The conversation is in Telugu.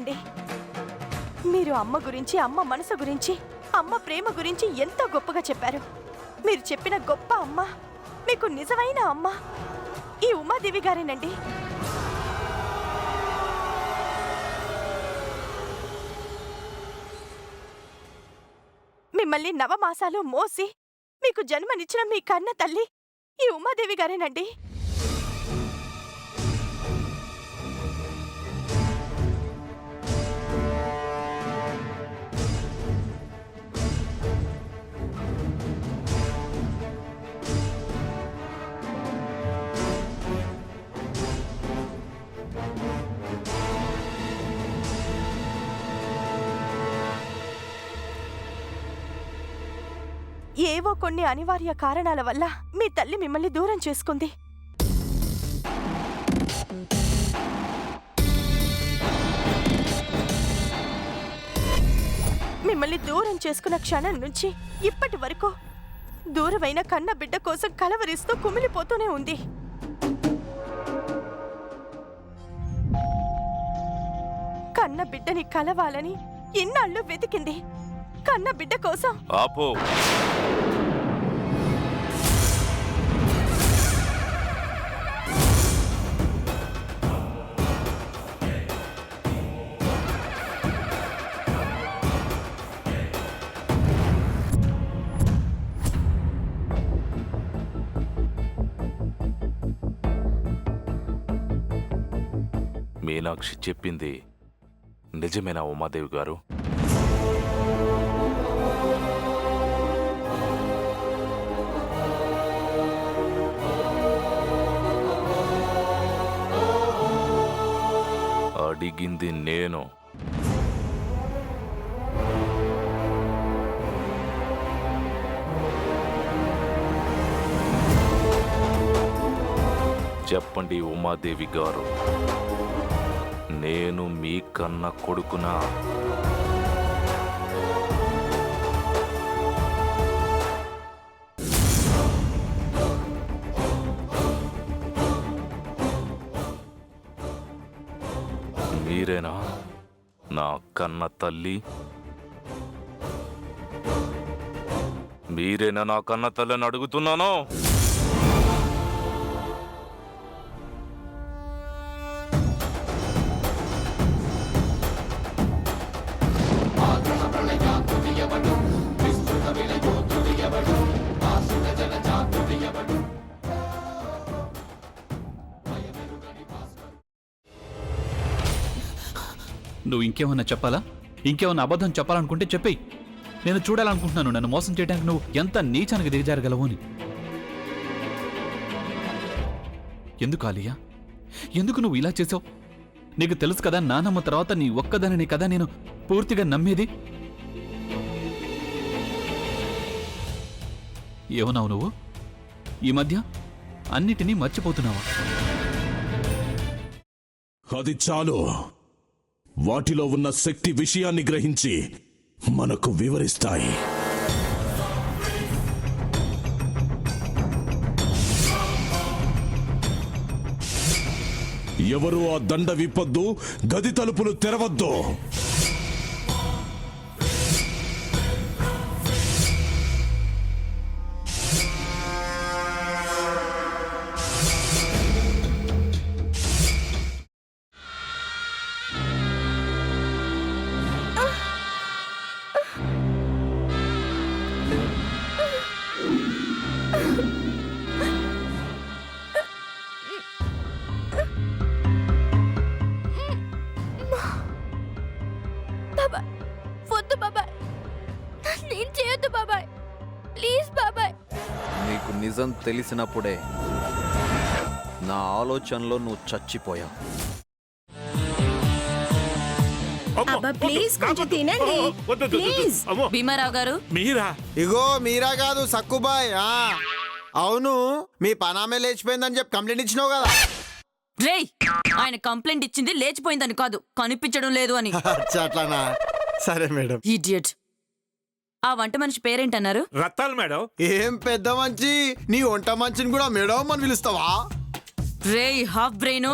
చాలండి. మీరు అమ్మ గురించి, అమ్మ మనసు గురించి, అమ్మ ప్రేమ గురించి ఎంతో గొప్పగా చెప్పారు. మీరు చెప్పిన గొప్ప అమ్మ, మీకు నిజమైన అమ్మ ఈ ఉమాదేవి గారేనండి. మిమ్మల్ని నవమాసాలు మోసి మీకు జన్మనిచ్చిన మీ కన్న తల్లి ఈ ఉమాదేవి గారేనండి. ఏవో కొన్ని అనివార్య కారణాల వల్ల మీ తల్లి మిమ్మల్ని దూరం చేసుకుంది. మిమ్మల్ని దూరం చేసుకున్న క్షణం నుంచి ఇప్పటి వరకు దూరమైన కన్న బిడ్డ కోసం కలవరిస్తూ కుమిలిపోతూనే ఉంది. కన్న బిడ్డని కలవాలని ఇన్నాళ్ళు వెతికింది. కన్న బిడ్డ కోసం ఆపో. మీనాక్షి చెప్పింది నిజమేనా ఉమాదేవి గారు? అడిగింది నేను. చెప్పండి ఉమాదేవి గారు, నేను మీ కన్న కొడుకునా? మీరేనా నా కన్న తల్లి? మీరేనా నా కన్న తల్లిని అడుగుతున్నాను. నువ్వు ఇంకేమన్నా చెప్పాలా? ఇంకేమన్నా అబద్ధం చెప్పాలనుకుంటే చెప్పేయి. నేను చూడాలనుకుంటున్నాను నన్ను మోసం చేయడానికి నువ్వు ఎంత నీచానికి దిగజారగలవు అని. ఎందుకు ఆలియా, ఎందుకు నువ్వు ఇలా చేసావు? నీకు తెలుసు కదా నానమ్మ తర్వాత నీ ఒక్కదానిని కదా నేను పూర్తిగా నమ్మేది. ఏమన్నావు నువ్వు? ఈ మధ్య అన్నిటినీ మర్చిపోతున్నావా? అది చాలు. వాటిలో ఉన్న శక్తి విషయాన్ని గ్రహించి మనకు వివరిస్తాయి. ఎవరు ఆ దండ విప్పొద్దు, గది తలుపులు తెరవద్దు. నిజం తెలిసినప్పుడే నా ఆలోచనలో నువ్వు చచ్చిపోయావు. భీమారావు గారు, ఇగో మీరా కాదు సక్కుబాయ్. అవును, మీ పనామే లేచిపోయిందని చెప్పి కంప్లైంట్ ఇచ్చినావు కదా. రేయ్, ఆయన కంప్లైంట్ ఇచ్చింది లేచిపోయిందని కాదు, కనిపించడం లేదు అని. అట్లానా? సరే మేడం. ఇడియట్. ఆ వంట మనిషి పేరేంటన్నారు? రత్తాలు మేడం. ఏం పెద్ద మంచి, నీ వంట మంచిని కూడా మేడం అని పిలుస్తావా? రేయ్ హాఫ్ బ్రెయిన్,